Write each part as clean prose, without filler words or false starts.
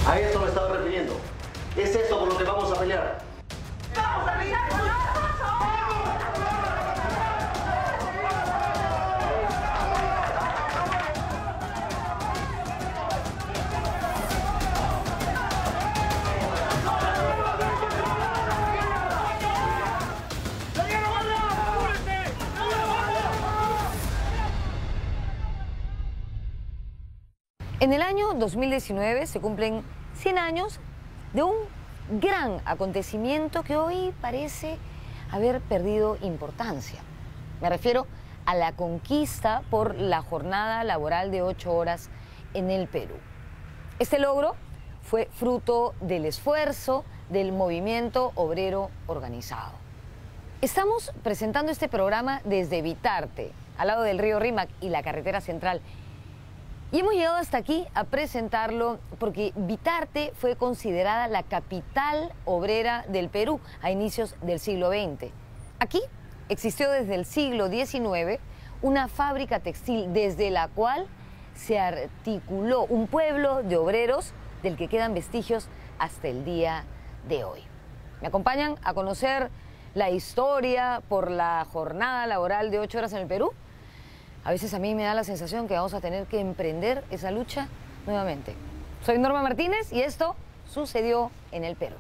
A esto me estaba refiriendo. Es esto por lo que vamos a pelear. ¡Vamos a pelear! En el año 2019 se cumplen 100 años de un gran acontecimiento que hoy parece haber perdido importancia. Me refiero a la conquista por la jornada laboral de 8 horas en el Perú. Este logro fue fruto del esfuerzo del movimiento obrero organizado. Estamos presentando este programa desde Vitarte, al lado del río Rímac y la carretera central. Y hemos llegado hasta aquí a presentarlo porque Vitarte fue considerada la capital obrera del Perú a inicios del siglo XX. Aquí existió desde el siglo XIX una fábrica textil desde la cual se articuló un pueblo de obreros del que quedan vestigios hasta el día de hoy. ¿Me acompañan a conocer la historia por la jornada laboral de 8 horas en el Perú? A veces a mí me da la sensación que vamos a tener que emprender esa lucha nuevamente. Soy Norma Martínez y esto sucedió en el Perú.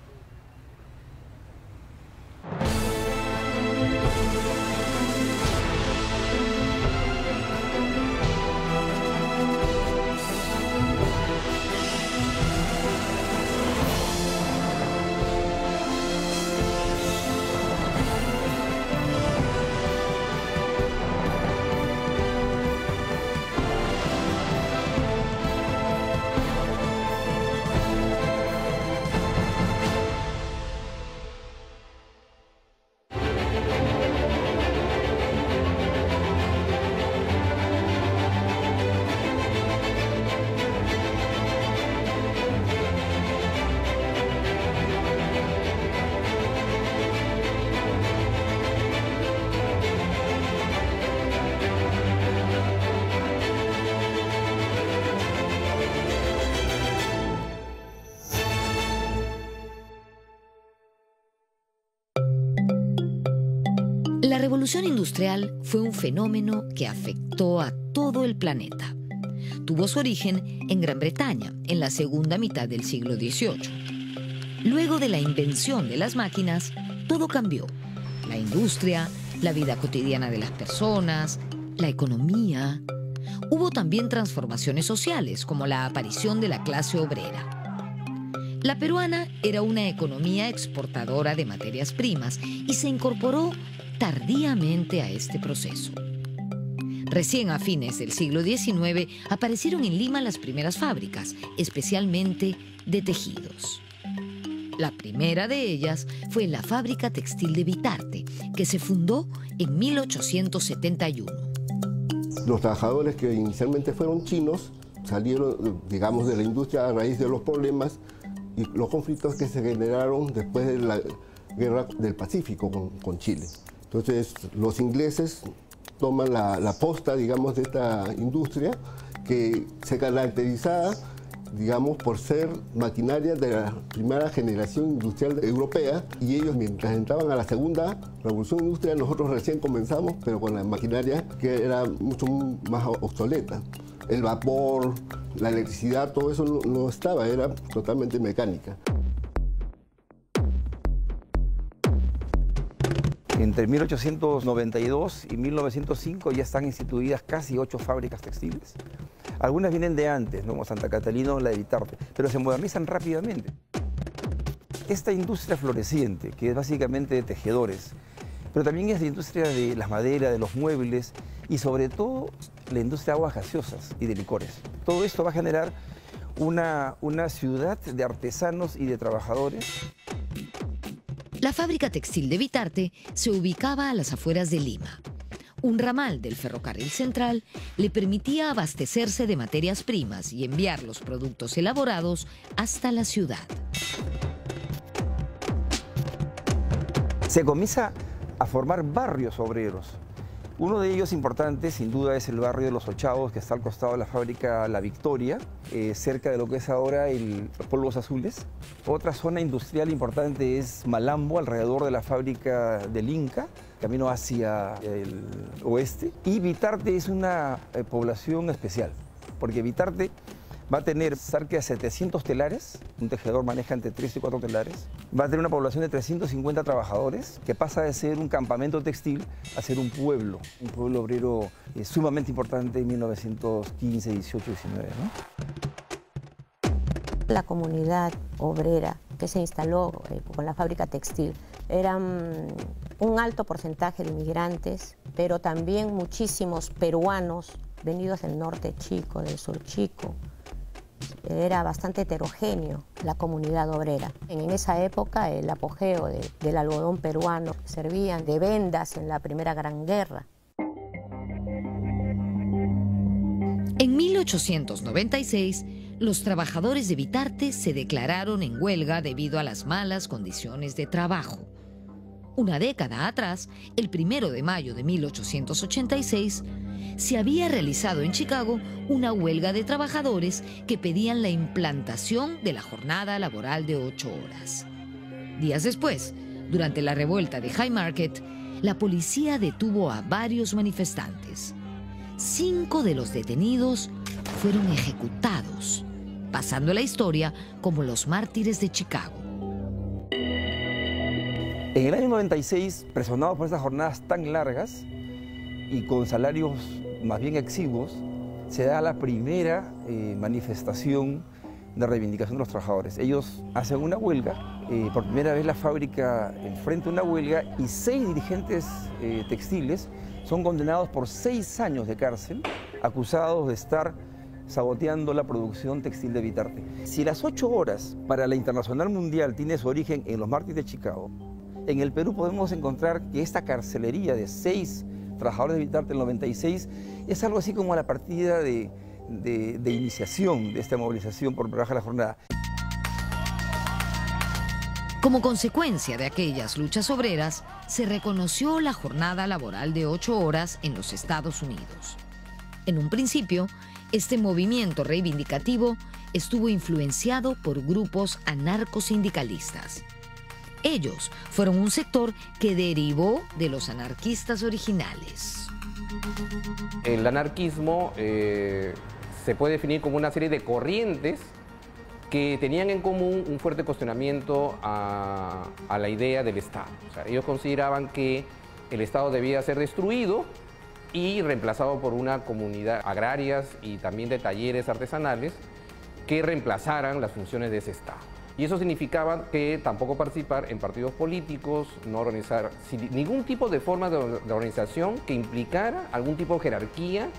La revolución industrial fue un fenómeno que afectó a todo el planeta. Tuvo su origen en Gran Bretaña, en la segunda mitad del siglo XVIII. Luego de la invención de las máquinas, todo cambió. La industria, la vida cotidiana de las personas, la economía. Hubo también transformaciones sociales, como la aparición de la clase obrera. La peruana era una economía exportadora de materias primas y se incorporó tardíamente a este proceso. Recién a fines del siglo XIX aparecieron en Lima las primeras fábricas, especialmente de tejidos. La primera de ellas fue la Fábrica Textil de Vitarte, que se fundó en 1871. Los trabajadores que inicialmente fueron chinos salieron, digamos, de la industria a raíz de los problemas y los conflictos que se generaron después de la Guerra del Pacífico con Chile. Entonces, los ingleses toman la posta, digamos, de esta industria que se caracterizaba, digamos, por ser maquinaria de la primera generación industrial europea, y ellos, mientras entraban a la segunda revolución industrial, nosotros recién comenzamos, pero con la maquinaria que era mucho más obsoleta. El vapor, la electricidad, todo eso no estaba, era totalmente mecánica. Entre 1892 y 1905 ya están instituidas casi 8 fábricas textiles. Algunas vienen de antes, como Santa Catalina o la de Vitarte, pero se modernizan rápidamente. Esta industria floreciente, que es básicamente de tejedores, pero también es de industria de las maderas, de los muebles y sobre todo la industria de aguas gaseosas y de licores. Todo esto va a generar una ciudad de artesanos y de trabajadores. La fábrica textil de Vitarte se ubicaba a las afueras de Lima. Un ramal del ferrocarril central le permitía abastecerse de materias primas y enviar los productos elaborados hasta la ciudad. Se comienza a formar barrios obreros Uno de ellos importante, sin duda, es el barrio de Los Ochavos, que está al costado de la fábrica La Victoria, cerca de lo que es ahora los Polvos Azules. Otra zona industrial importante es Malambo, alrededor de la fábrica del Inca, camino hacia el oeste. Y Vitarte es una población especial, porque Vitarte va a tener cerca de 700 telares, un tejedor maneja entre 3 y 4 telares, va a tener una población de 350 trabajadores, que pasa de ser un campamento textil a ser un pueblo obrero sumamente importante en 1915, 18, 19, ¿no? La comunidad obrera que se instaló con la fábrica textil eran un alto porcentaje de inmigrantes, pero también muchísimos peruanos venidos del norte chico, del sur chico. Era bastante heterogéneo la comunidad obrera. En esa época el apogeo del algodón peruano servían de vendas en la Primera Gran Guerra. En 1896, los trabajadores de Vitarte se declararon en huelga debido a las malas condiciones de trabajo. Una década atrás, el 1 de mayo de 1886, se había realizado en Chicago una huelga de trabajadores que pedían la implantación de la jornada laboral de 8 horas. Días después, durante la revuelta de Haymarket, la policía detuvo a varios manifestantes. 5 de los detenidos fueron ejecutados, pasando a la historia como los mártires de Chicago. En el año 96, presionados por estas jornadas tan largas y con salarios más bien exiguos, se da la primera manifestación de reivindicación de los trabajadores. Ellos hacen una huelga, por primera vez la fábrica enfrenta una huelga y 6 dirigentes textiles son condenados por 6 años de cárcel, acusados de estar saboteando la producción textil de Vitarte. Si las 8 horas para la Internacional Mundial tiene su origen en los mártires de Chicago, en el Perú podemos encontrar que esta carcelería de 6 trabajadores de Vitarte en el 96 es algo así como la partida de iniciación de esta movilización por bajar la jornada. Como consecuencia de aquellas luchas obreras, se reconoció la jornada laboral de 8 horas en los Estados Unidos. En un principio, este movimiento reivindicativo estuvo influenciado por grupos anarcosindicalistas. Ellos fueron un sector que derivó de los anarquistas originales. El anarquismo se puede definir como una serie de corrientes que tenían en común un fuerte cuestionamiento a la idea del Estado. O sea, ellos consideraban que el Estado debía ser destruido y reemplazado por una comunidad agrarias y también de talleres artesanales que reemplazaran las funciones de ese Estado. Y eso significaba que tampoco participar en partidos políticos, no organizar ningún tipo de forma de organización que implicara algún tipo de jerarquía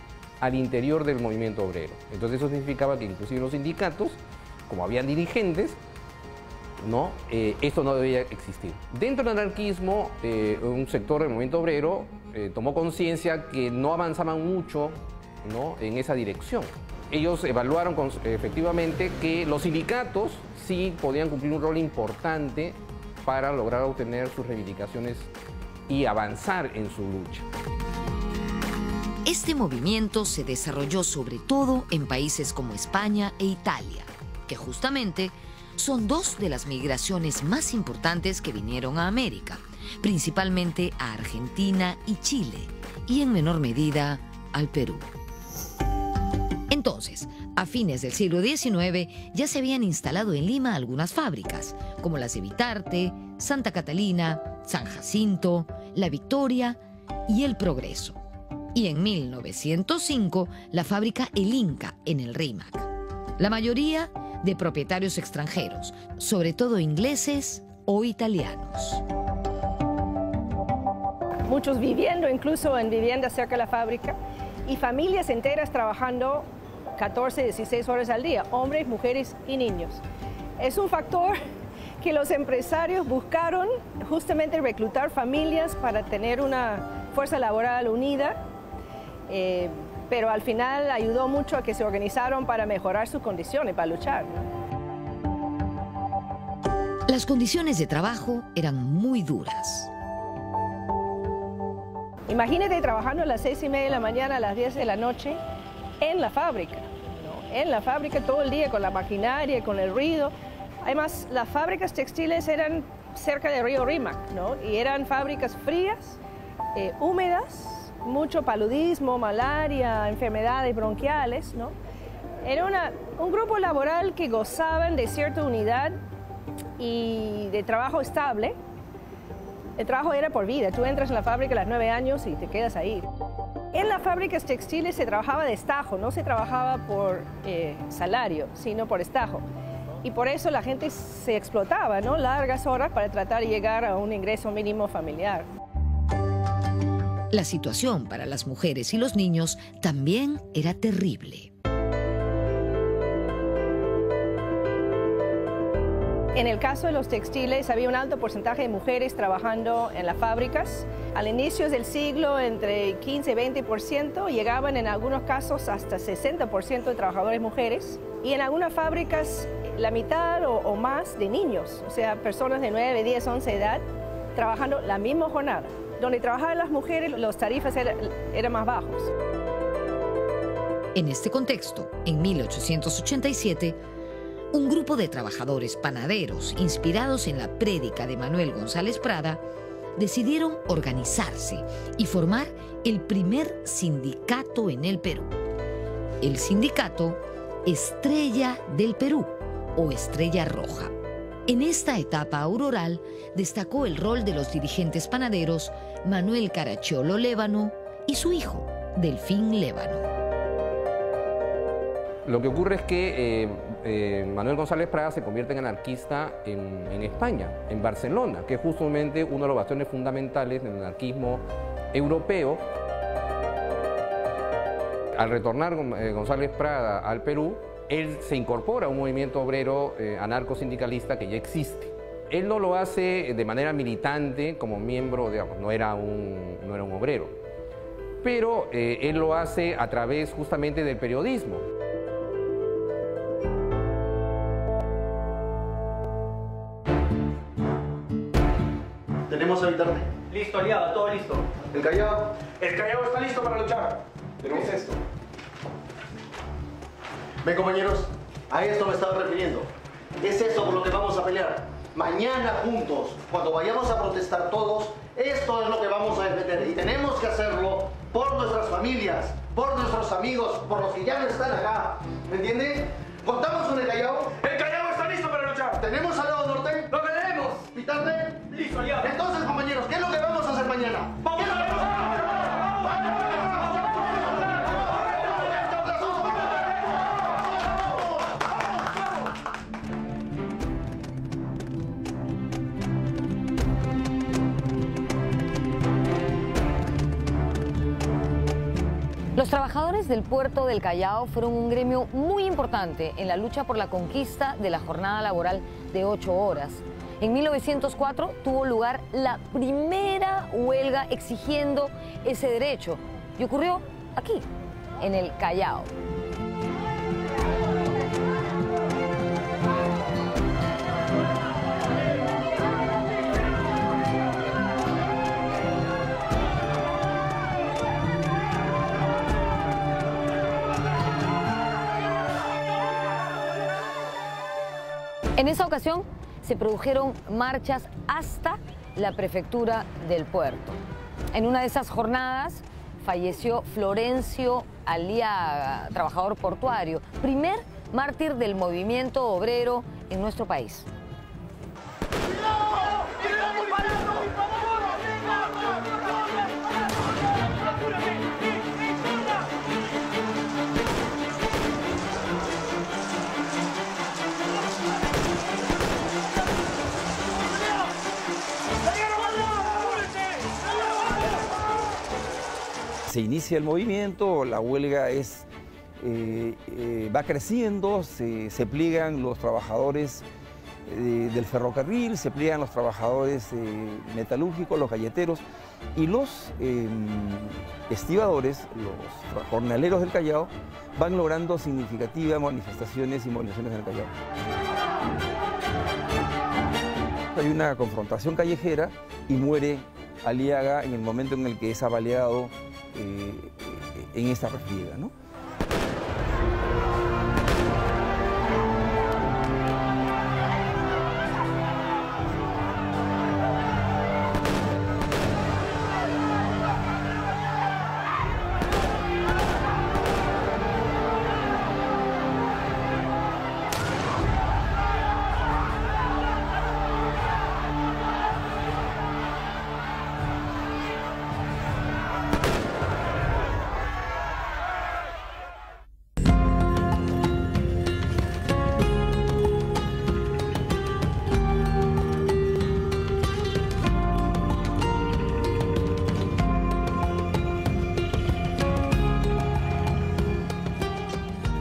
al interior del movimiento obrero. Entonces eso significaba que inclusive los sindicatos, como habían dirigentes, ¿no? Esto no debía existir. Dentro del anarquismo, un sector del movimiento obrero tomó conciencia que no avanzaban mucho, ¿no?, en esa dirección. Ellos evaluaron efectivamente que los sindicatos sí podían cumplir un rol importante para lograr obtener sus reivindicaciones y avanzar en su lucha. Este movimiento se desarrolló sobre todo en países como España e Italia, que justamente son 2 de las migraciones más importantes que vinieron a América, principalmente a Argentina y Chile, y en menor medida al Perú. Entonces, a fines del siglo XIX ya se habían instalado en Lima algunas fábricas, como las de Vitarte, Santa Catalina, San Jacinto, La Victoria y El Progreso. Y en 1905, la fábrica El Inca en el Rímac. La mayoría de propietarios extranjeros, sobre todo ingleses o italianos. Muchos viviendo incluso en viviendas cerca de la fábrica y familias enteras trabajando 14, 16 horas al día, hombres, mujeres y niños. Es un factor que los empresarios buscaron justamente reclutar familias para tener una fuerza laboral unida, pero al final ayudó mucho a que se organizaron para mejorar sus condiciones, para luchar, ¿no? Las condiciones de trabajo eran muy duras. Imagínate trabajando a las 6:30 de la mañana, a las 10 de la noche, en la fábrica, ¿no? En la fábrica todo el día con la maquinaria, con el ruido. Además, las fábricas textiles eran cerca del río Rímac, ¿no? Y eran fábricas frías, húmedas, mucho paludismo, malaria, enfermedades bronquiales, ¿no? Era un grupo laboral que gozaban de cierta unidad y de trabajo estable. El trabajo era por vida. Tú entras en la fábrica a los 9 años y te quedas ahí. En las fábricas textiles se trabajaba de estajo, no se trabajaba por salario, sino por estajo. Y por eso la gente se explotaba, ¿no? Largas horas para tratar de llegar a un ingreso mínimo familiar. La situación para las mujeres y los niños también era terrible. En el caso de los textiles había un alto porcentaje de mujeres trabajando en las fábricas. Al inicio del siglo entre 15 y 20%, llegaban en algunos casos hasta 60% de trabajadores mujeres. Y en algunas fábricas la mitad o más de niños, o sea, personas de 9, 10, 11 de edad, trabajando la misma jornada. Donde trabajaban las mujeres, los tarifas eran más bajos. En este contexto, en 1887, un grupo de trabajadores panaderos, inspirados en la prédica de Manuel González Prada, decidieron organizarse y formar el primer sindicato en el Perú. El sindicato Estrella del Perú o Estrella Roja. En esta etapa auroral destacó el rol de los dirigentes panaderos Manuel Caracciolo Lévano y su hijo, Delfín Lévano. Lo que ocurre es que Manuel González Prada se convierte en anarquista en España, en Barcelona, que es justamente uno de los bastiones fundamentales del anarquismo europeo. Al retornar González Prada al Perú, él se incorpora a un movimiento obrero anarcosindicalista que ya existe. Él no lo hace de manera militante como miembro, digamos, no era un obrero, pero él lo hace a través justamente del periodismo. Tenemos a Habitarte. Listo, aliado, todo listo. ¿El Callao? El Callao está listo para luchar. ¿Pero qué es esto? Ven, compañeros, a esto me estaba refiriendo. Es esto por lo que vamos a pelear. Mañana juntos, cuando vayamos a protestar todos, esto es lo que vamos a defender. Y tenemos que hacerlo por nuestras familias, por nuestros amigos, por los que ya no están acá. ¿Me entienden? ¿Contamos con el Callao? El Callao está listo para luchar. ¿Tenemos al lado norte? ¡Lo tenemos! ¿Pitarte? Listo, aliado. Entonces, compañeros, ¿qué es lo que vamos a hacer mañana? ¡Vamos a ver! Los trabajadores del puerto del Callao fueron un gremio muy importante en la lucha por la conquista de la jornada laboral de 8 horas. En 1904 tuvo lugar la primera huelga exigiendo ese derecho y ocurrió aquí, en el Callao. En esa ocasión se produjeron marchas hasta la prefectura del puerto. En una de esas jornadas falleció Florencio Aliaga, trabajador portuario, primer mártir del movimiento obrero en nuestro país. Se inicia el movimiento, la huelga va creciendo, se pliegan los trabajadores del ferrocarril, se pliegan los trabajadores metalúrgicos, los galleteros y los estibadores, los jornaleros del Callao, van logrando significativas manifestaciones y movilizaciones en el Callao. Hay una confrontación callejera y muere Aliaga en el momento en el que es apaleado en esta refriega, ¿no?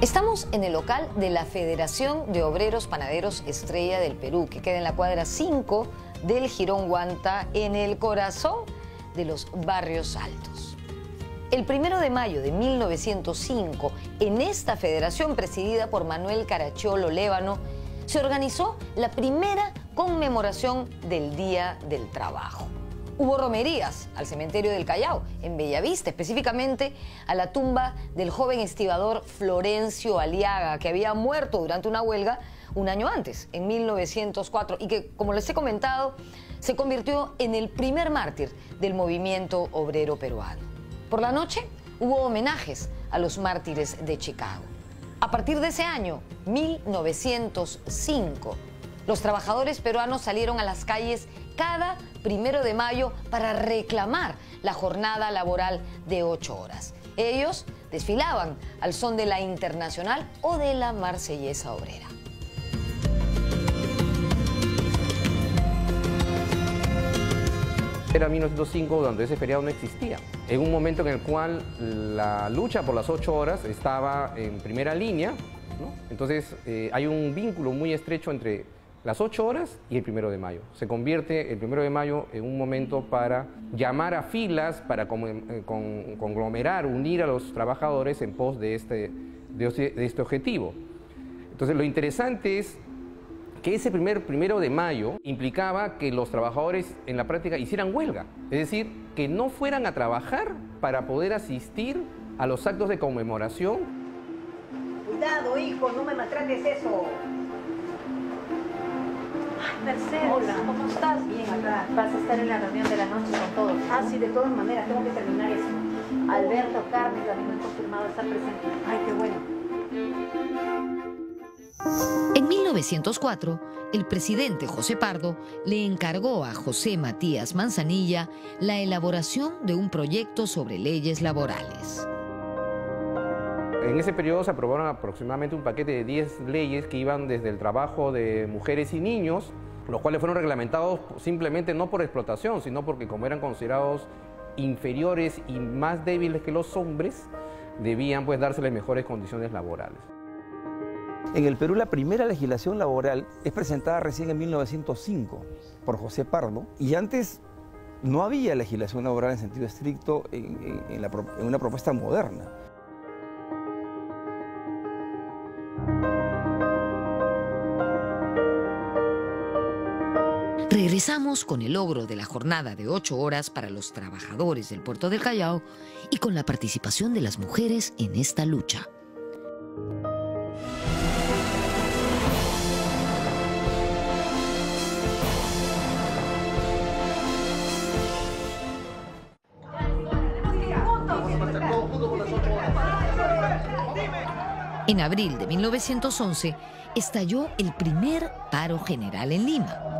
Estamos en el local de la Federación de Obreros Panaderos Estrella del Perú, que queda en la cuadra 5 del Jirón Guanta, en el corazón de los barrios altos. El 1 de mayo de 1905, en esta federación presidida por Manuel Caracciolo Lévano, se organizó la primera conmemoración del Día del Trabajo. Hubo romerías al cementerio del Callao, en Bellavista, específicamente a la tumba del joven estibador Florencio Aliaga, que había muerto durante una huelga un año antes, en 1904, y que, como les he comentado, se convirtió en el primer mártir del movimiento obrero peruano. Por la noche hubo homenajes a los mártires de Chicago. A partir de ese año, 1905, los trabajadores peruanos salieron a las calles cada 1 de mayo para reclamar la jornada laboral de 8 horas. Ellos desfilaban al son de la Internacional o de la Marsellesa Obrera. Era 1905, donde ese feriado no existía. En un momento en el cual la lucha por las 8 horas estaba en primera línea, ¿no? Entonces hay un vínculo muy estrecho entre las 8 horas y el 1 de mayo. Se convierte el 1 de mayo en un momento para llamar a filas, para conglomerar, unir a los trabajadores en pos de este objetivo. Entonces lo interesante es que ese 1 de mayo implicaba que los trabajadores en la práctica hicieran huelga, es decir, que no fueran a trabajar para poder asistir a los actos de conmemoración. Cuidado, hijo, no me maltrates eso. Mercedes, hola, ¿cómo estás? Bien, acá. Vas a estar en la reunión de la noche con todos. Ah, sí, de todas maneras, tengo que terminar eso. Alberto, Carmen también han confirmado estar presentes. Ay, qué bueno. En 1904, el presidente José Pardo le encargó a José Matías Manzanilla la elaboración de un proyecto sobre leyes laborales. En ese periodo se aprobaron aproximadamente un paquete de 10 leyes que iban desde el trabajo de mujeres y niños, los cuales fueron reglamentados simplemente no por explotación, sino porque como eran considerados inferiores y más débiles que los hombres, debían pues dárseles mejores condiciones laborales. En el Perú la primera legislación laboral es presentada recién en 1905 por José Pardo, y antes no había legislación laboral en sentido estricto en una propuesta moderna. Regresamos con el logro de la jornada de 8 horas para los trabajadores del puerto del Callao y con la participación de las mujeres en esta lucha. En abril de 1911 estalló el primer paro general en Lima.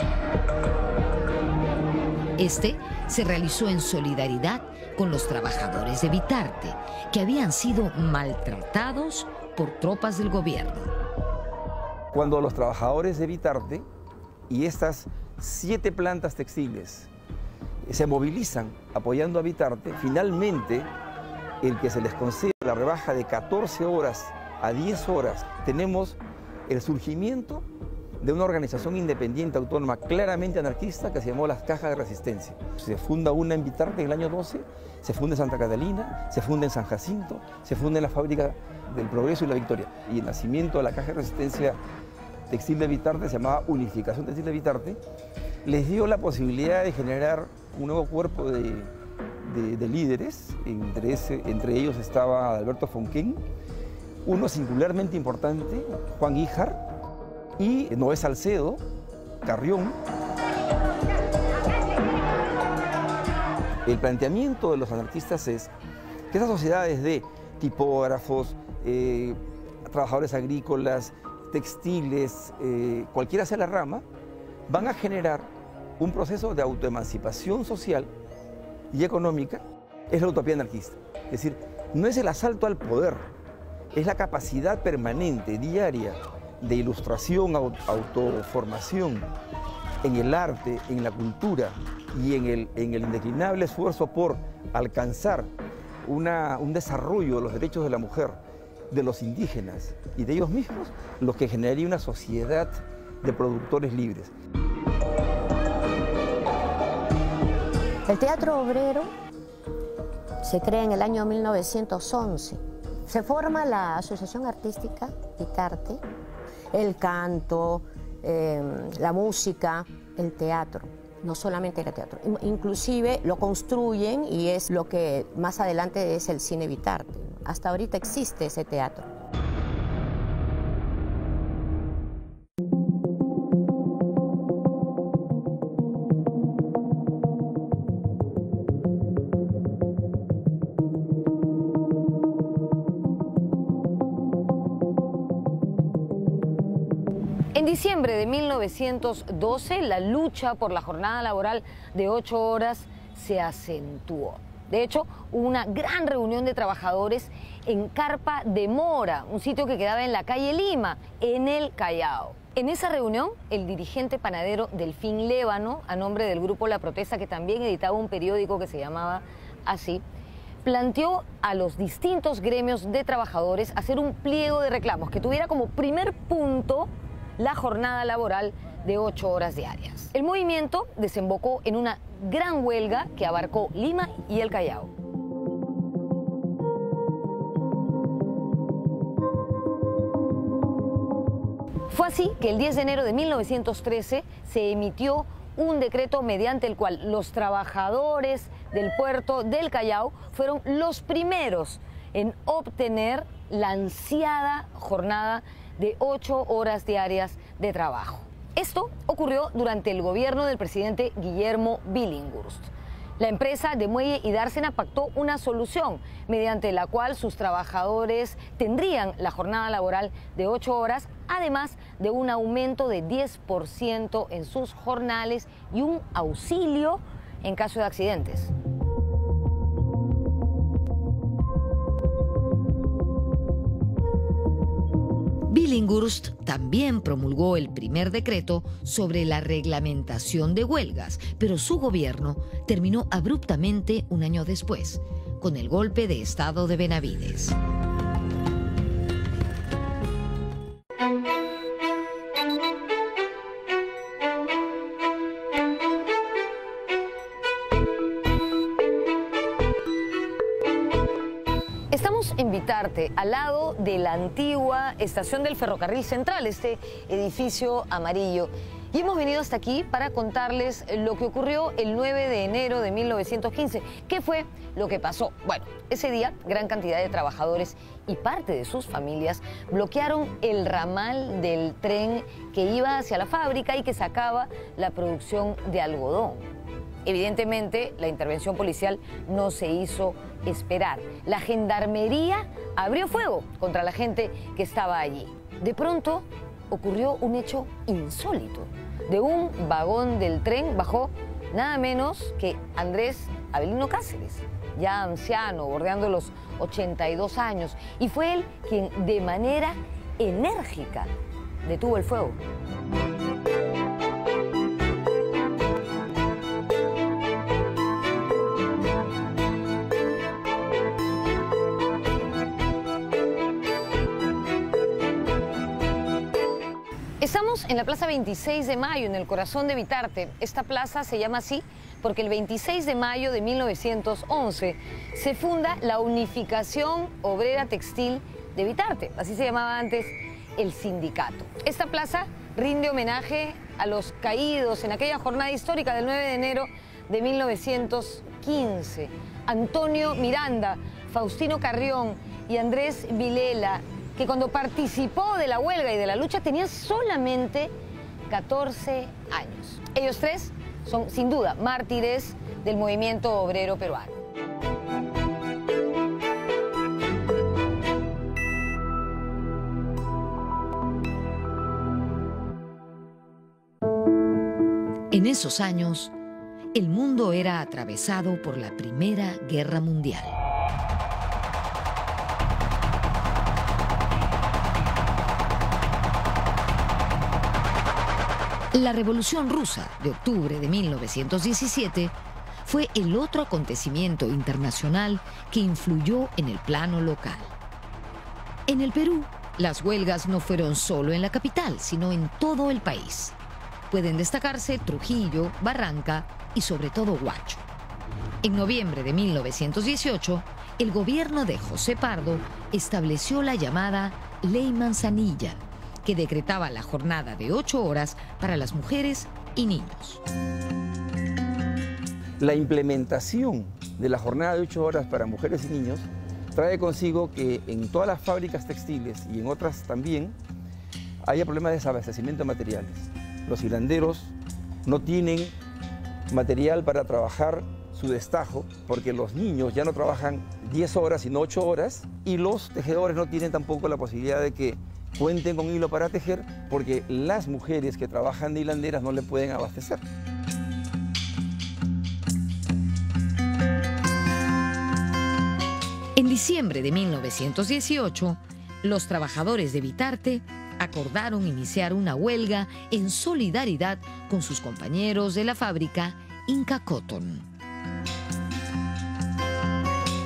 Este se realizó en solidaridad con los trabajadores de Vitarte, que habían sido maltratados por tropas del gobierno. Cuando los trabajadores de Vitarte y estas 7 plantas textiles se movilizan apoyando a Vitarte, finalmente el que se les concede la rebaja de 14 horas a 10 horas, tenemos el surgimiento de una organización independiente autónoma claramente anarquista que se llamó las Cajas de Resistencia. Se funda una en Vitarte en el año 12, se funda en Santa Catalina, se funda en San Jacinto, se funda en la Fábrica del Progreso y la Victoria. Y el nacimiento de la Caja de Resistencia textil de Vitarte, se llamaba Unificación Textil de Vitarte, les dio la posibilidad de generar un nuevo cuerpo de líderes. Entre ellos estaba Alberto Fonquén, uno singularmente importante, Juan Híjar, y Noé Salcedo, Carrión. El planteamiento de los anarquistas es que esas sociedades de tipógrafos, trabajadores agrícolas, textiles, cualquiera sea la rama, van a generar un proceso de autoemancipación social y económica. Es la utopía anarquista. Es decir, no es el asalto al poder, es la capacidad permanente, diaria, de ilustración, autoformación en el arte, en la cultura y en el indeclinable esfuerzo por alcanzar un desarrollo de los derechos de la mujer, de los indígenas y de ellos mismos, lo que generaría una sociedad de productores libres. El Teatro Obrero se crea en el año 1911. Se forma la Asociación Artística Vitarte, el canto, la música, el teatro. No solamente era teatro, inclusive lo construyen y es lo que más adelante es el Cine Vitarte. Hasta ahorita existe ese teatro. En diciembre de 1912, la lucha por la jornada laboral de 8 horas se acentuó. De hecho, hubo una gran reunión de trabajadores en Carpa de Mora, un sitio que quedaba en la calle Lima, en el Callao. En esa reunión, el dirigente panadero Delfín Lévano, a nombre del grupo La Protesta, que también editaba un periódico que se llamaba así, planteó a los distintos gremios de trabajadores hacer un pliego de reclamos que tuviera como primer punto la jornada laboral de 8 horas diarias. El movimiento desembocó en una gran huelga que abarcó Lima y el Callao. Fue así que el 10 de enero de 1913 se emitió un decreto mediante el cual los trabajadores del puerto del Callao fueron los primeros en obtener la ansiada jornada de 8 horas diarias de trabajo. Esto ocurrió durante el gobierno del presidente Guillermo Billinghurst. La empresa de Muelle y Dársena pactó una solución mediante la cual sus trabajadores tendrían la jornada laboral de 8 horas, además de un aumento de 10% en sus jornales y un auxilio en caso de accidentes. Billinghurst también promulgó el primer decreto sobre la reglamentación de huelgas, pero su gobierno terminó abruptamente un año después, con el golpe de Estado de Benavides. Estamos en Vitarte, al lado de la antigua estación del Ferrocarril Central, este edificio amarillo. Y hemos venido hasta aquí para contarles lo que ocurrió el 9 de enero de 1915. ¿Qué fue lo que pasó? Bueno, ese día gran cantidad de trabajadores y parte de sus familias bloquearon el ramal del tren que iba hacia la fábrica y que sacaba la producción de algodón. Evidentemente, la intervención policial no se hizo esperar. La gendarmería abrió fuego contra la gente que estaba allí. De pronto, ocurrió un hecho insólito. De un vagón del tren bajó nada menos que Andrés Avelino Cáceres, ya anciano, bordeando los 82 años, y fue él quien de manera enérgica detuvo el fuego. Estamos en la Plaza 26 de Mayo, en el corazón de Vitarte. Esta plaza se llama así porque el 26 de mayo de 1911 se funda la Unificación Obrera Textil de Vitarte. Así se llamaba antes el sindicato. Esta plaza rinde homenaje a los caídos en aquella jornada histórica del 9 de enero de 1915. Antonio Miranda, Faustino Carrión y Andrés Vilela, que cuando participó de la huelga y de la lucha tenían solamente 14 años. Ellos tres son, sin duda, mártires del movimiento obrero peruano. En esos años, el mundo era atravesado por la Primera Guerra Mundial. La Revolución Rusa de octubre de 1917 fue el otro acontecimiento internacional que influyó en el plano local. En el Perú, las huelgas no fueron solo en la capital, sino en todo el país. Pueden destacarse Trujillo, Barranca y sobre todo Huacho. En noviembre de 1918, el gobierno de José Pardo estableció la llamada Ley Manzanilla, que decretaba la jornada de 8 horas para las mujeres y niños. La implementación de la jornada de 8 horas para mujeres y niños trae consigo que en todas las fábricas textiles y en otras también haya problemas de desabastecimiento de materiales. Los hilanderos no tienen material para trabajar su destajo porque los niños ya no trabajan 10 horas sino 8 horas y los tejedores no tienen tampoco la posibilidad de que cuenten con hilo para tejer porque las mujeres que trabajan de hilanderas no le pueden abastecer. En diciembre de 1918, los trabajadores de Vitarte acordaron iniciar una huelga en solidaridad con sus compañeros de la fábrica Inca Cotton.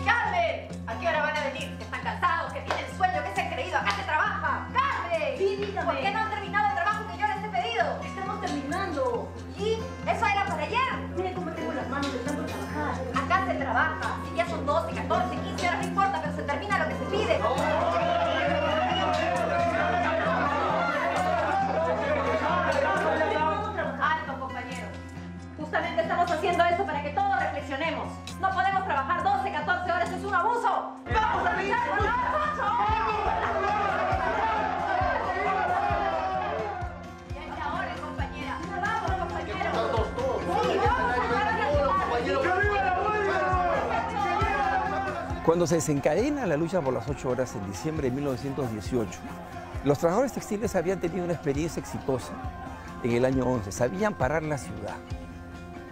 ¡Carmen! ¿A qué hora van a venir? ¿Que están cansados? ¿Que tienen sueño? ¿Qué se han creído? ¡Acá se trabaja! ¡Carmen! Sí, dígame. ¿Por qué no han terminado el trabajo que yo les he pedido? Estamos terminando. ¿Y? ¿Eso era para ayer? Mire cómo tengo las manos de tanto trabajar. Acá se trabaja. Si ya son 12, 14, 15 horas, no importa, pero se termina lo que se pide. Alto, compañeros. Justamente estamos haciendo eso para que todos reflexionemos. No podemos trabajar 12, 14 horas, es un abuso. ¡Vamos a luchar por las 8 Ya es la hora, compañera. Vamos, compañeros. Sí, vamos a Cuando se desencadena la lucha por las 8 horas en diciembre de 1918, los trabajadores textiles habían tenido una experiencia exitosa en el año 11. Sabían parar la ciudad.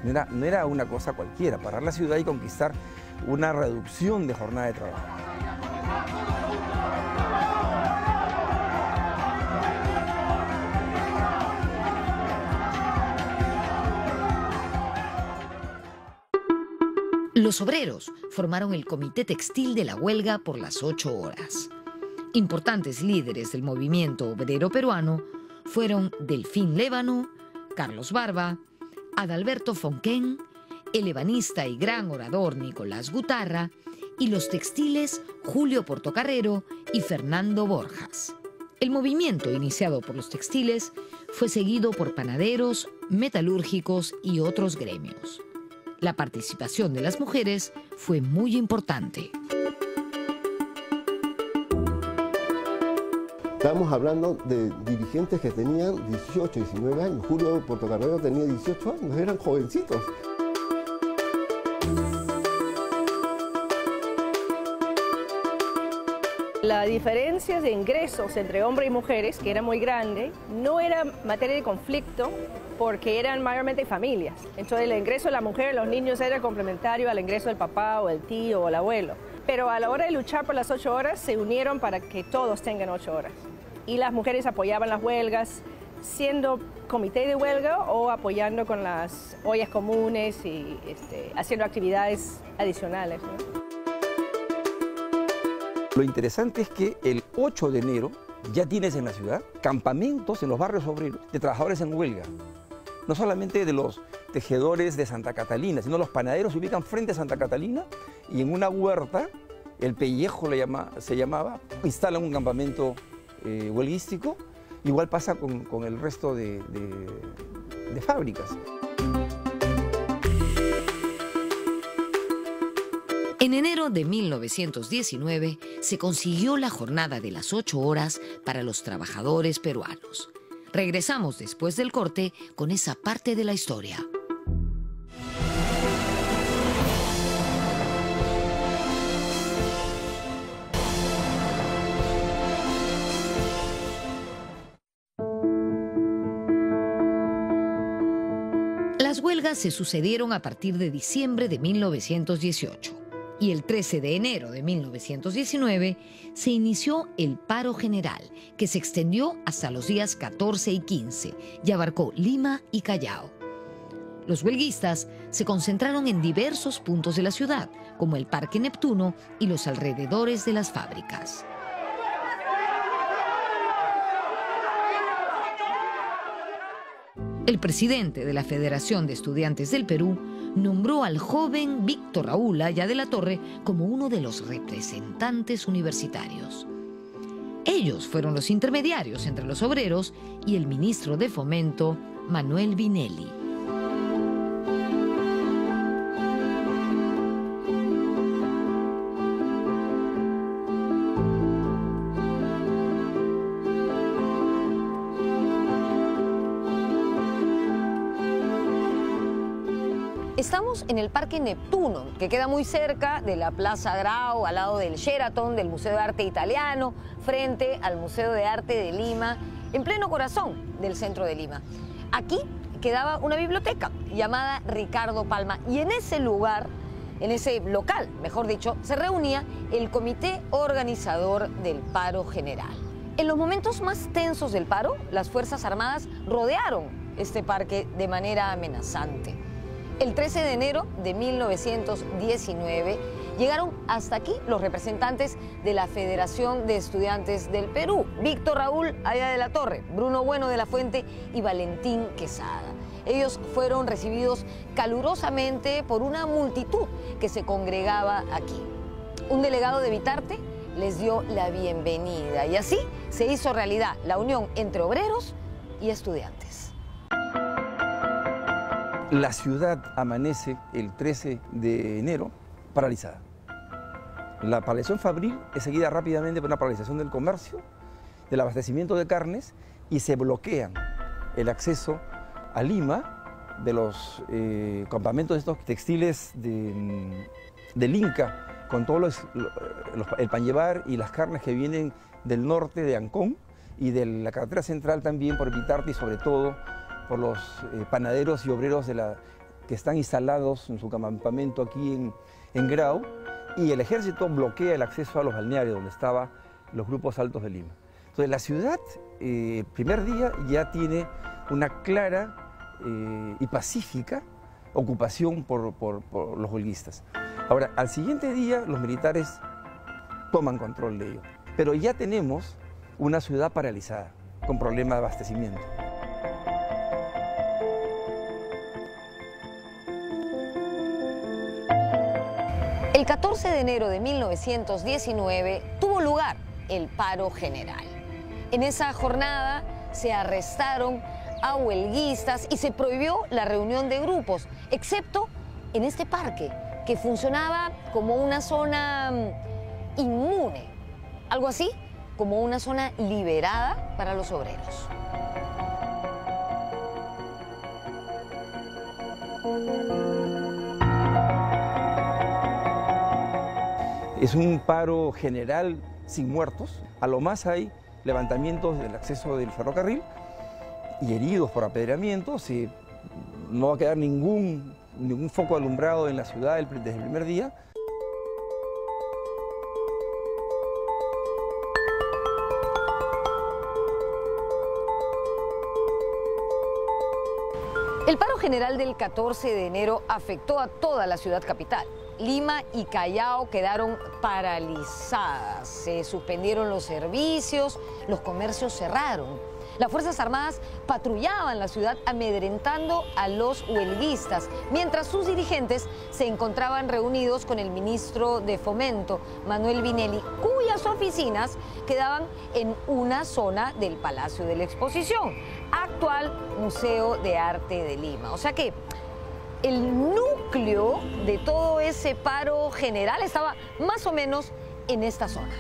No era una cosa cualquiera, parar la ciudad y conquistar una reducción de jornada de trabajo. Los obreros formaron el Comité Textil de la Huelga por las 8 horas. Importantes líderes del movimiento obrero peruano fueron Delfín Lévano, Carlos Barba, Adalberto Fonquén, el ebanista y gran orador Nicolás Gutarra y los textiles Julio Portocarrero y Fernando Borjas. El movimiento iniciado por los textiles fue seguido por panaderos, metalúrgicos y otros gremios. La participación de las mujeres fue muy importante. Estamos hablando de dirigentes que tenían 18, 19 años. Julio Portocarrero tenía 18 años, eran jovencitos. La diferencia de ingresos entre hombres y mujeres, que era muy grande, no era materia de conflicto porque eran mayormente familias. Entonces el ingreso de la mujer, los niños era complementario al ingreso del papá o el tío o el abuelo. Pero a la hora de luchar por las 8 horas, se unieron para que todos tengan 8 horas. Y las mujeres apoyaban las huelgas, siendo comité de huelga o apoyando con las ollas comunes y haciendo actividades adicionales, ¿no? Lo interesante es que el 8 de enero ya tienes en la ciudad campamentos en los barrios obreros de trabajadores en huelga. No solamente de los tejedores de Santa Catalina, sino los panaderos se ubican frente a Santa Catalina y en una huerta, el Pellejo se llamaba, instalan un campamento huelguístico Igual pasa con el resto de fábricas. En enero de 1919 se consiguió la jornada de las 8 horas para los trabajadores peruanos. Regresamos después del corte con esa parte de la historia. Las huelgas se sucedieron a partir de diciembre de 1918 y el 13 de enero de 1919 se inició el paro general, que se extendió hasta los días 14 y 15 y abarcó Lima y Callao. Los huelguistas se concentraron en diversos puntos de la ciudad, como el Parque Neptuno y los alrededores de las fábricas. El presidente de la Federación de Estudiantes del Perú nombró al joven Víctor Raúl Haya de la Torre como uno de los representantes universitarios. Ellos fueron los intermediarios entre los obreros y el ministro de Fomento, Manuel Vinelli. Estamos en el Parque Neptuno, que queda muy cerca de la Plaza Grau, al lado del Sheraton, del Museo de Arte Italiano, frente al Museo de Arte de Lima, en pleno corazón del centro de Lima. Aquí quedaba una biblioteca llamada Ricardo Palma y en ese lugar, en ese local, mejor dicho, se reunía el comité organizador del paro general. En los momentos más tensos del paro, las Fuerzas Armadas rodearon este parque de manera amenazante. El 13 de enero de 1919 llegaron hasta aquí los representantes de la Federación de Estudiantes del Perú, Víctor Raúl Haya de la Torre, Bruno Bueno de la Fuente y Valentín Quesada. Ellos fueron recibidos calurosamente por una multitud que se congregaba aquí. Un delegado de Vitarte les dio la bienvenida y así se hizo realidad la unión entre obreros y estudiantes. La ciudad amanece el 13 de enero paralizada. La paralización fabril es seguida rápidamente por una paralización del comercio, del abastecimiento de carnes y se bloquean el acceso a Lima de los campamentos de estos textiles del Inca, con todo el panyevar y las carnes que vienen del norte de Ancón y de la carretera central también por Vitarte y sobre todo por los panaderos y obreros que están instalados en su campamento aquí en Grau, y el ejército bloquea el acceso a los balnearios donde estaban los grupos altos de Lima. Entonces la ciudad, el primer día, ya tiene una clara y pacífica ocupación por los huelguistas. Ahora, al siguiente día los militares toman control de ello, pero ya tenemos una ciudad paralizada, con problemas de abastecimiento. El 14 de enero de 1919 tuvo lugar el paro general. En esa jornada se arrestaron a huelguistas y se prohibió la reunión de grupos, excepto en este parque, que funcionaba como una zona inmune, algo así como una zona liberada para los obreros. Es un paro general sin muertos. A lo más hay levantamientos del acceso del ferrocarril y heridos por apedreamientos. No va a quedar ningún foco alumbrado en la ciudad desde el primer día. El paro general del 14 de enero afectó a toda la ciudad capital. Lima y Callao quedaron paralizadas, se suspendieron los servicios, los comercios cerraron. Las Fuerzas Armadas patrullaban la ciudad amedrentando a los huelguistas, mientras sus dirigentes se encontraban reunidos con el ministro de Fomento, Manuel Vinelli, cuyas oficinas quedaban en una zona del Palacio de la Exposición, actual Museo de Arte de Lima. O sea que el núcleo de todo ese paro general estaba más o menos en esta zona.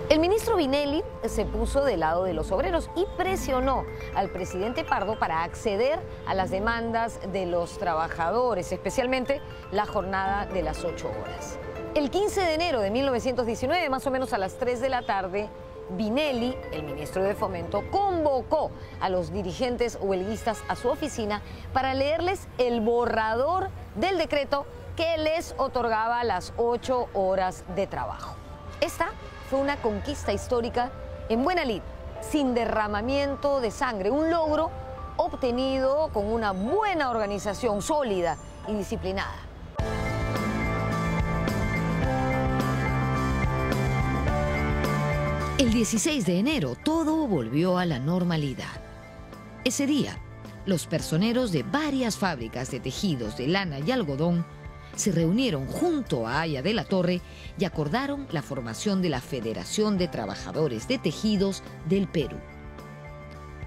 El ministro Vinelli se puso del lado de los obreros y presionó al presidente Pardo para acceder a las demandas de los trabajadores, especialmente la jornada de las 8 horas. El 15 de enero de 1919, más o menos a las 3 de la tarde, Vinelli, el ministro de Fomento, convocó a los dirigentes huelguistas a su oficina para leerles el borrador del decreto que les otorgaba las 8 horas de trabajo. Esta fue una conquista histórica en buena lid, sin derramamiento de sangre, un logro obtenido con una buena organización sólida y disciplinada. El 16 de enero todo volvió a la normalidad. Ese día, los personeros de varias fábricas de tejidos de lana y algodón se reunieron junto a Haya de la Torre y acordaron la formación de la Federación de Trabajadores de Tejidos del Perú.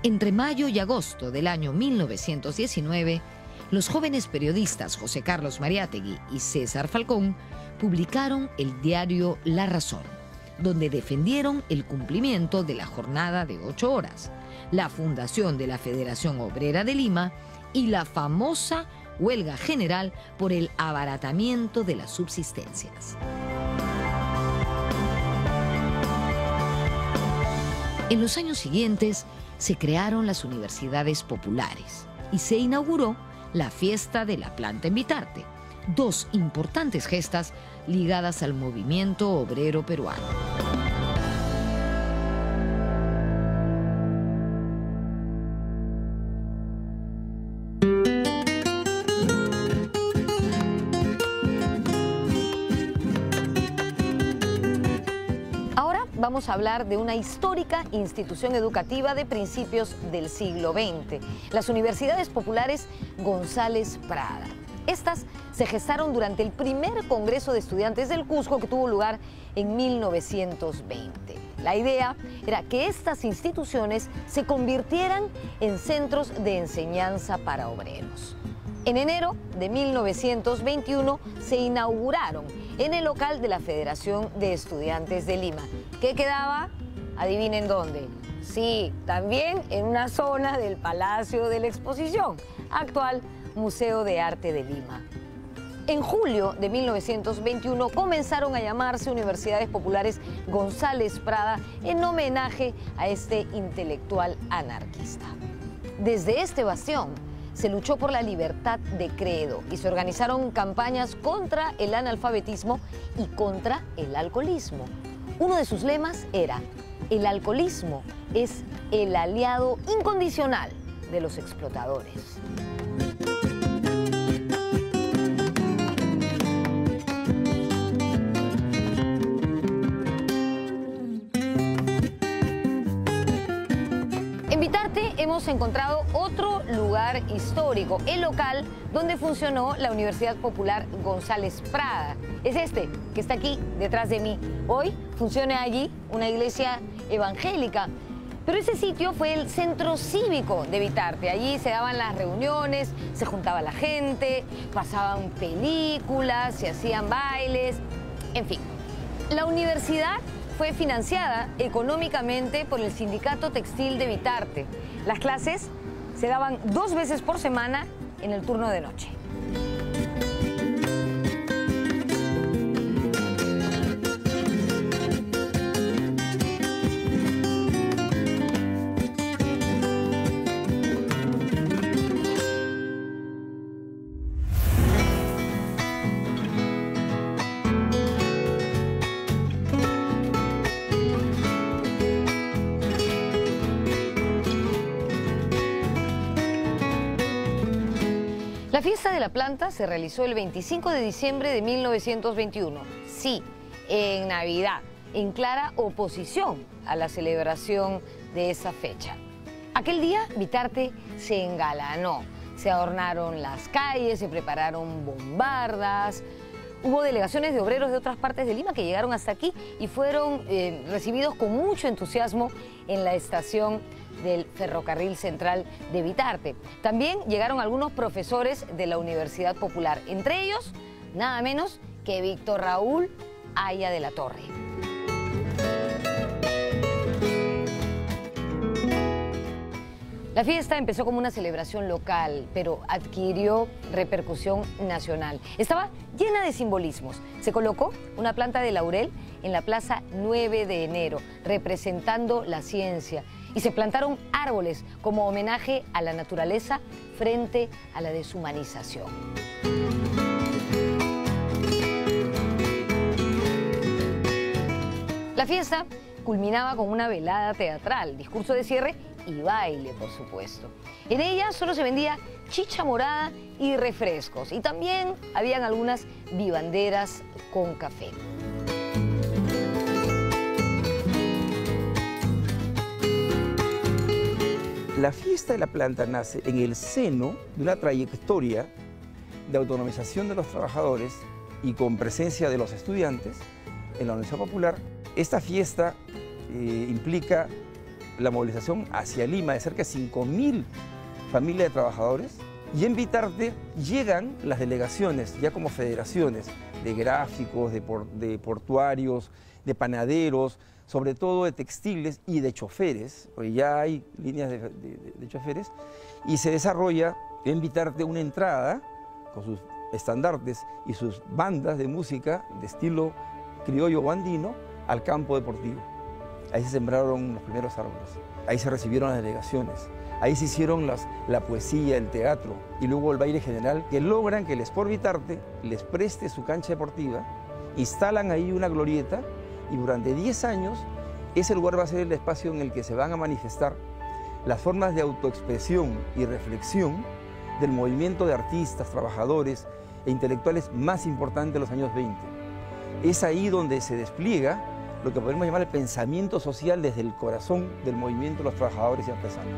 Entre mayo y agosto del año 1919, los jóvenes periodistas José Carlos Mariátegui y César Falcón publicaron el diario La Razón, donde defendieron el cumplimiento de la jornada de 8 horas, la fundación de la Federación Obrera de Lima y la famosa huelga general por el abaratamiento de las subsistencias. En los años siguientes se crearon las universidades populares y se inauguró la fiesta de la planta en Vitarte, dos importantes gestas ligadas al movimiento obrero peruano. Vamos a hablar de una histórica institución educativa de principios del siglo XX, las Universidades Populares González Prada. Estas se gestaron durante el primer Congreso de Estudiantes del Cusco que tuvo lugar en 1920. La idea era que estas instituciones se convirtieran en centros de enseñanza para obreros. En enero de 1921 se inauguraron en el local de la Federación de Estudiantes de Lima, que quedaba, adivinen dónde, sí, también en una zona del Palacio de la Exposición, actual Museo de Arte de Lima. En julio de 1921 comenzaron a llamarse Universidades Populares González Prada en homenaje a este intelectual anarquista. Desde este bastión se luchó por la libertad de credo y se organizaron campañas contra el analfabetismo y contra el alcoholismo. Uno de sus lemas era: el alcoholismo es el aliado incondicional de los explotadores. En Vitarte hemos encontrado otro lugar histórico, el local donde funcionó la Universidad Popular González Prada. Es este, que está aquí detrás de mí. Hoy funciona allí una iglesia evangélica, pero ese sitio fue el centro cívico de Vitarte. Allí se daban las reuniones, se juntaba la gente, pasaban películas, se hacían bailes, en fin. La universidad fue financiada económicamente por el Sindicato Textil de Vitarte. Las clases se daban 2 veces por semana en el turno de noche. La fiesta de la planta se realizó el 25 de diciembre de 1921. Sí, en Navidad, en clara oposición a la celebración de esa fecha. Aquel día, Vitarte se engalanó. Se adornaron las calles, se prepararon bombardas. Hubo delegaciones de obreros de otras partes de Lima que llegaron hasta aquí y fueron recibidos con mucho entusiasmo en la estación del Ferrocarril Central de Vitarte. También llegaron algunos profesores de la Universidad Popular, entre ellos nada menos que Víctor Raúl Haya de la Torre. La fiesta empezó como una celebración local, pero adquirió repercusión nacional. Estaba llena de simbolismos. Se colocó una planta de laurel en la Plaza 9 de Enero, representando la ciencia. Y se plantaron árboles como homenaje a la naturaleza frente a la deshumanización. La fiesta culminaba con una velada teatral, discurso de cierre y baile, por supuesto. En ella solo se vendía chicha morada y refrescos, y también habían algunas vivanderas con café. La fiesta de la planta nace en el seno de una trayectoria de autonomización de los trabajadores y con presencia de los estudiantes en la Universidad Popular. Esta fiesta implica la movilización hacia Lima de cerca de 5.000 familias de trabajadores, y en Vitarte llegan las delegaciones ya como federaciones de gráficos, de portuarios, de panaderos, sobre todo de textiles y de choferes, porque ya hay líneas de choferes, y se desarrolla en Vitarte una entrada con sus estandartes y sus bandas de música de estilo criollo o andino al campo deportivo. Ahí se sembraron los primeros árboles, ahí se recibieron las delegaciones, ahí se hicieron la poesía, el teatro y luego el baile general, que logran que el Sport Vitarte les preste su cancha deportiva, instalan ahí una glorieta y durante 10 años ese lugar va a ser el espacio en el que se van a manifestar las formas de autoexpresión y reflexión del movimiento de artistas, trabajadores e intelectuales más importante de los años 20. Es ahí donde se despliega lo que podemos llamar el pensamiento social desde el corazón del movimiento de los trabajadores y artesanos.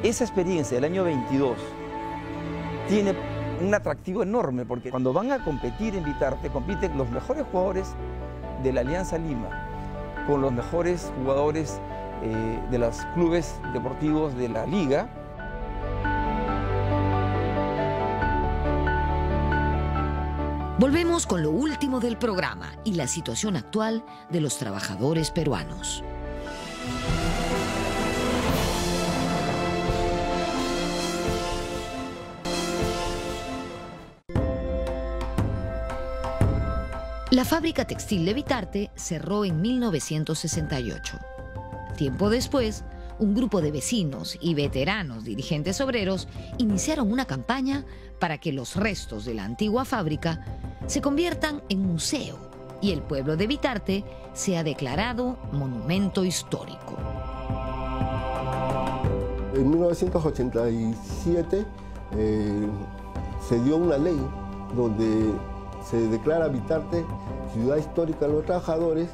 Esa experiencia del año 22 tiene un atractivo enorme porque cuando van a competir en Vitarte, compiten los mejores jugadores de la Alianza Lima con los mejores jugadores de los clubes deportivos de la Liga. Volvemos con lo último del programa y la situación actual de los trabajadores peruanos. La fábrica textil de Vitarte cerró en 1968. Tiempo después, un grupo de vecinos y veteranos dirigentes obreros iniciaron una campaña para que los restos de la antigua fábrica se conviertan en museo y el pueblo de Vitarte sea declarado monumento histórico. En 1987 se dio una ley donde se declara Vitarte ciudad histórica de los trabajadores.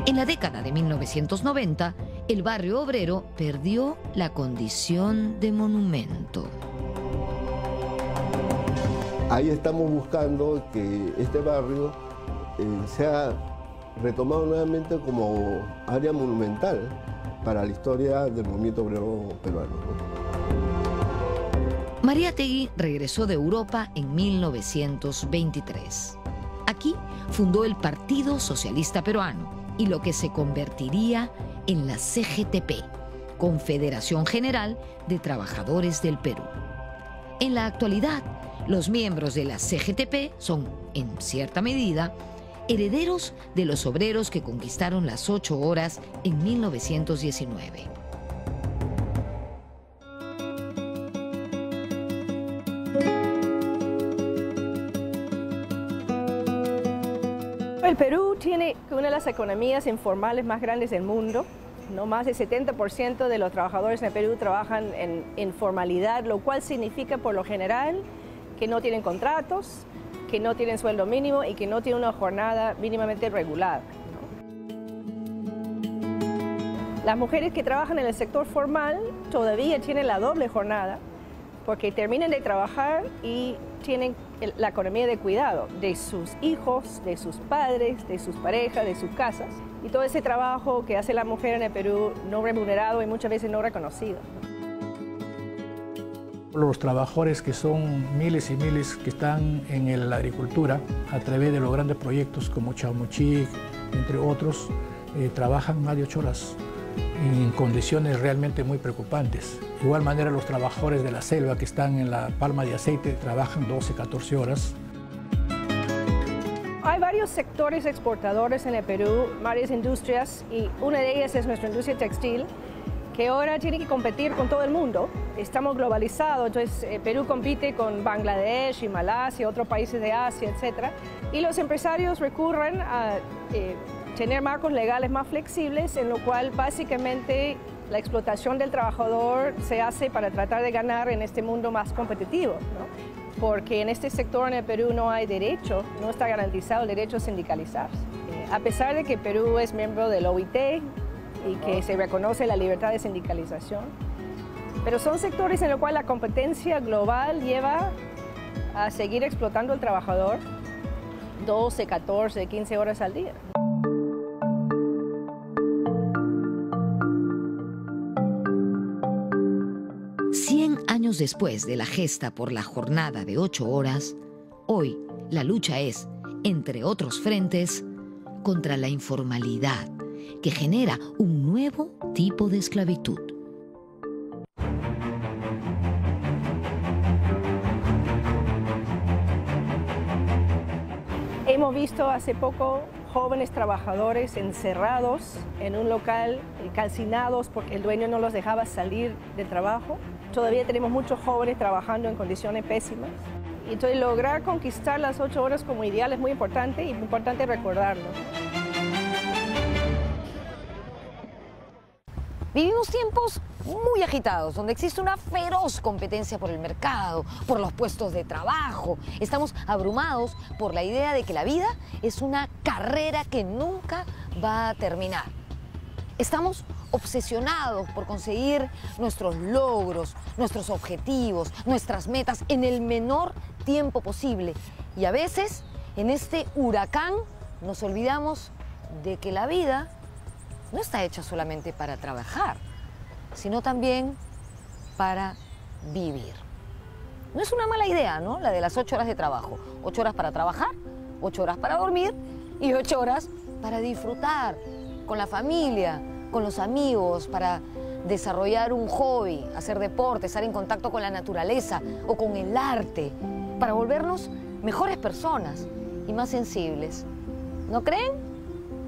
En la década de 1990, el barrio obrero perdió la condición de monumento. Ahí estamos buscando que este barrio sea retomado nuevamente como área monumental para la historia del movimiento obrero peruano. Mariátegui regresó de Europa en 1923. Aquí fundó el Partido Socialista Peruano y lo que se convertiría en la CGTP, Confederación General de Trabajadores del Perú. En la actualidad, los miembros de la CGTP son, en cierta medida, herederos de los obreros que conquistaron las 8 horas en 1919. El Perú tiene una de las economías informales más grandes del mundo. No más del 70% de los trabajadores en el Perú trabajan en informalidad, lo cual significa por lo general que no tienen contratos, que no tienen sueldo mínimo y que no tienen una jornada mínimamente regulada, ¿no? Las mujeres que trabajan en el sector formal todavía tienen la doble jornada porque terminan de trabajar y tienen la economía de cuidado de sus hijos, de sus padres, de sus parejas, de sus casas. Y todo ese trabajo que hace la mujer en el Perú no remunerado y muchas veces no reconocido. Los trabajadores que son miles y miles que están en la agricultura a través de los grandes proyectos como Chamuchic, entre otros, trabajan más de 8 horas en condiciones realmente muy preocupantes. De igual manera los trabajadores de la selva que están en la palma de aceite trabajan 12, 14 horas. Hay varios sectores exportadores en el Perú, varias industrias, y una de ellas es nuestra industria textil, que ahora tiene que competir con todo el mundo. Estamos globalizados, entonces Perú compite con Bangladesh y Malasia, otros países de Asia, etc. Y los empresarios recurren a tener marcos legales más flexibles, en lo cual básicamente la explotación del trabajador se hace para tratar de ganar en este mundo más competitivo, ¿no? Porque en este sector en el Perú no hay derecho, no está garantizado el derecho a sindicalizarse. A pesar de que Perú es miembro del OIT y que se reconoce la libertad de sindicalización, pero son sectores en los cuales la competencia global lleva a seguir explotando al trabajador 12, 14, 15 horas al día. Años después de la gesta por la jornada de 8 horas, hoy la lucha es, entre otros frentes, contra la informalidad, que genera un nuevo tipo de esclavitud. Hemos visto hace poco jóvenes trabajadores encerrados en un local, calcinados porque el dueño no los dejaba salir del trabajo. Todavía tenemos muchos jóvenes trabajando en condiciones pésimas. Y entonces lograr conquistar las 8 horas como ideal es muy importante y es importante recordarlo. Vivimos tiempos muy agitados, donde existe una feroz competencia por el mercado, por los puestos de trabajo. Estamos abrumados por la idea de que la vida es una carrera que nunca va a terminar. Estamos obsesionados por conseguir nuestros logros, nuestros objetivos, nuestras metas en el menor tiempo posible. Y a veces, en este huracán, nos olvidamos de que la vida no está hecha solamente para trabajar, sino también para vivir. No es una mala idea, ¿no? La de las 8 horas de trabajo. 8 horas para trabajar, 8 horas para dormir y 8 horas para disfrutar con la familia, con los amigos, para desarrollar un hobby, hacer deporte, estar en contacto con la naturaleza o con el arte, para volvernos mejores personas y más sensibles. ¿No creen?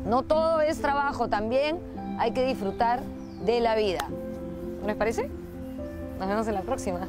No todo es trabajo, también hay que disfrutar de la vida. ¿No les parece? Nos vemos en la próxima.